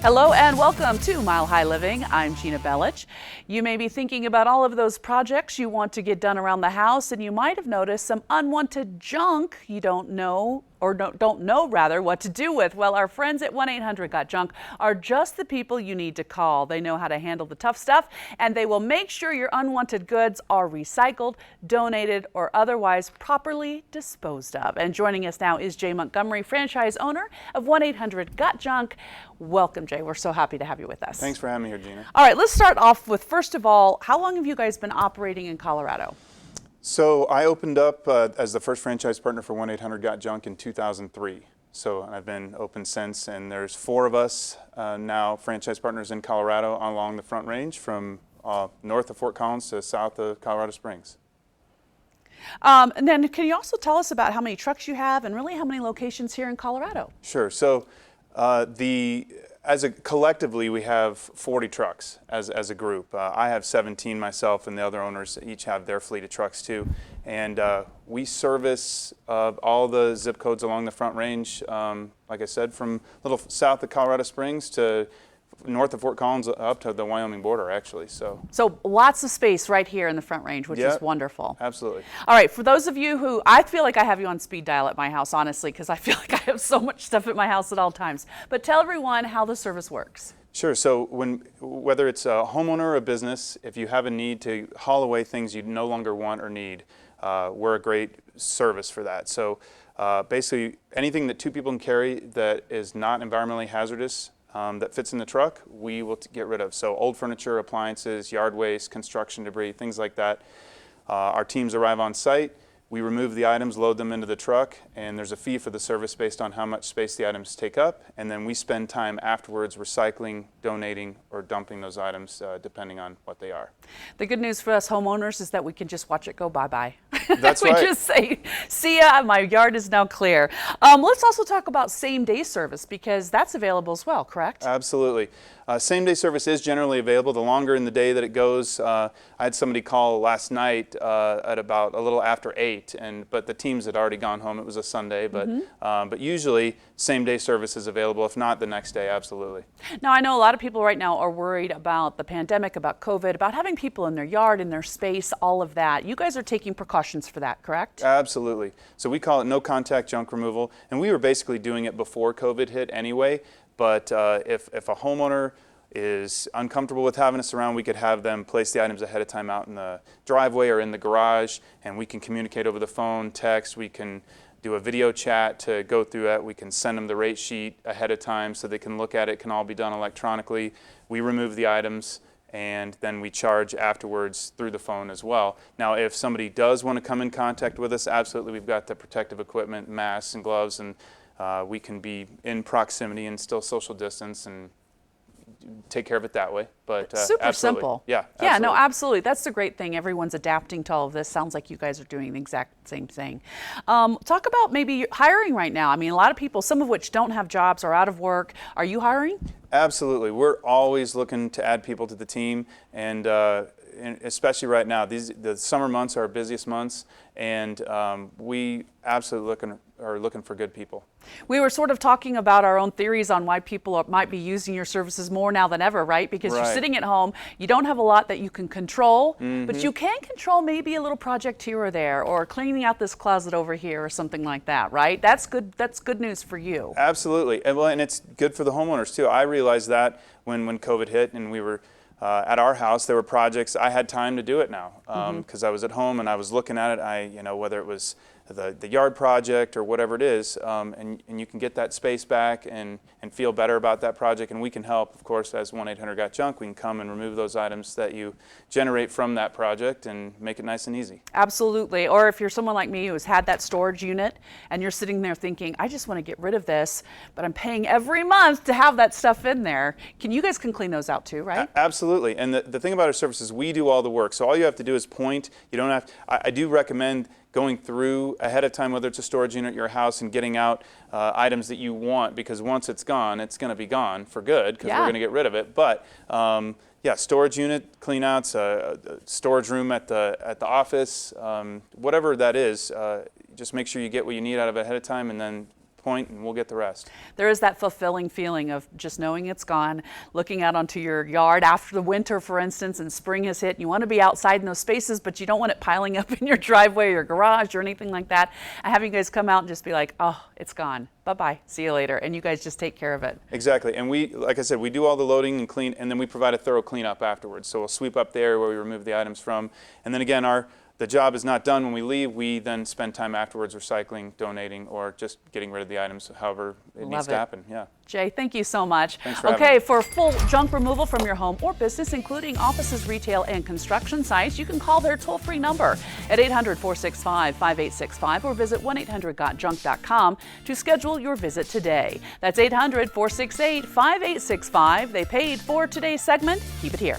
Hello and welcome to Mile High Living. I'm Gina Belich. You may be thinking about all of those projects you want to get done around the house, and you might have noticed some unwanted junk you don't know what to do with. Well, our friends at 1-800-GOT-JUNK are just the people you need to call. They know how to handle the tough stuff, and they will make sure your unwanted goods are recycled, donated, or otherwise properly disposed of. And joining us now is Jay Montgomery, franchise owner of 1-800-GOT-JUNK. Welcome, Jay. We're so happy to have you with us. Thanks for having me here, Gina. All right, let's start off with, first of all, how long have you guys been operating in Colorado? So I opened up as the first franchise partner for 1-800-GOT-JUNK in 2003. So I've been open since, and there's 4 of us now franchise partners in Colorado along the Front Range from north of Fort Collins to south of Colorado Springs. And then can you also tell us about how many trucks you have and really how many locations here in Colorado? Sure. So collectively, we have 40 trucks as a group. I have 17 myself, and the other owners each have their fleet of trucks too. And we service all the zip codes along the Front Range, like I said, from a little south of Colorado Springs to north of Fort Collins up to the Wyoming border, actually. So lots of space right here in the Front Range, which is wonderful. Absolutely. All right, for those of you who, I feel like I have you on speed dial at my house, honestly, because I feel like I have so much stuff at my house at all times. But tell everyone how the service works. Sure. So whether it's a homeowner or a business, if you have a need to haul away things you no longer want or need, we're a great service for that. So basically, anything that 2 people can carry that is not environmentally hazardous, that fits in the truck, we will get rid of. So old furniture, appliances, yard waste, construction debris, things like that. Our teams arrive on site. We remove the items, load them into the truck, and there's a fee for the service based on how much space the items take up. And then we spend time afterwards recycling, donating, or dumping those items depending on what they are. The good news for us homeowners is that we can just watch it go bye-bye. That's we right. just say, see ya, my yard is now clear. Let's also talk about same-day service, because that's available as well, correct? Absolutely. Same-day service is generally available. The longer in the day that it goes, I had somebody call last night at about a little after 8, but the teams had already gone home. It was a Sunday, but usually same-day service is available. If not, the next day, absolutely. Now, I know a lot of people right now are worried about the pandemic, about COVID, about having people in their yard, in their space, all of that. You guys are taking precautions for that, correct? Absolutely. So we call it no-contact junk removal, and we were basically doing it before COVID hit anyway. But if a homeowner is uncomfortable with having us around, we could have them place the items ahead of time out in the driveway or in the garage, and we can communicate over the phone, text. We can do a video chat to go through it. We can send them the rate sheet ahead of time so they can look at it. It can all be done electronically. We remove the items, and then we charge afterwards through the phone as well. Now, if somebody does want to come in contact with us, absolutely, we've got the protective equipment, masks and gloves, and we can be in proximity and still social distance and take care of it that way. But super absolutely. simple. Yeah, yeah, absolutely. no, absolutely. That's the great thing. Everyone's adapting to all of this. Sounds like you guys are doing the exact same thing. Talk about maybe hiring right now. I mean, a lot of people, some of which don't have jobs or out of work. Are you hiring? Absolutely. We're always looking to add people to the team, and especially right now. The summer months are our busiest months, and we absolutely are looking for good people. We were sort of talking about our own theories on why people might be using your services more now than ever, right? Because you're sitting at home, you don't have a lot that you can control, but you can control maybe a little project here or there, or cleaning out this closet over here or something like that, right? That's good news for you. Absolutely. And it's good for the homeowners too. I realized that when COVID hit and we were at our house, there were projects. I had time to do it now because I was at home and I was looking at it. Whether it was the yard project or whatever it is, and you can get that space back and feel better about that project. And we can help, of course, as 1-800-GOT-JUNK. We can come and remove those items that you generate from that project and make it nice and easy. Absolutely. Or if you're someone like me who has had that storage unit and you're sitting there thinking, I just want to get rid of this, but I'm paying every month to have that stuff in there. You guys can clean those out too, right? Absolutely. And the thing about our service is we do all the work. So all you have to do is point. You don't have. I do recommend going through ahead of time, whether it's a storage unit at your house, and getting out items that you want, because once it's gone, it's going to be gone for good because we're going to get rid of it. But yeah, storage unit cleanouts, a storage room at the office, whatever that is, just make sure you get what you need out of it ahead of time, and then point and we'll get the rest. There is that fulfilling feeling of just knowing it's gone, looking out onto your yard after the winter, for instance, and spring has hit. You want to be outside in those spaces, but you don't want it piling up in your driveway or your garage or anything like that. And having you guys come out and just be like, oh, it's gone. Bye-bye. See you later. And you guys just take care of it. Exactly. And we, like I said, we do all the loading and clean, and then we provide a thorough cleanup afterwards. So we'll sweep up there where we remove the items from. And then again, the job is not done when we leave. We then spend time afterwards recycling, donating, or just getting rid of the items however it needs to happen. Yeah. Jay, thank you so much. Thanks for having me. For full junk removal from your home or business, including offices, retail, and construction sites, you can call their toll-free number at 800-465-5865 or visit 1-800-GOT-JUNK.com to schedule your visit today. That's 800-468-5865. They paid for today's segment. Keep it here.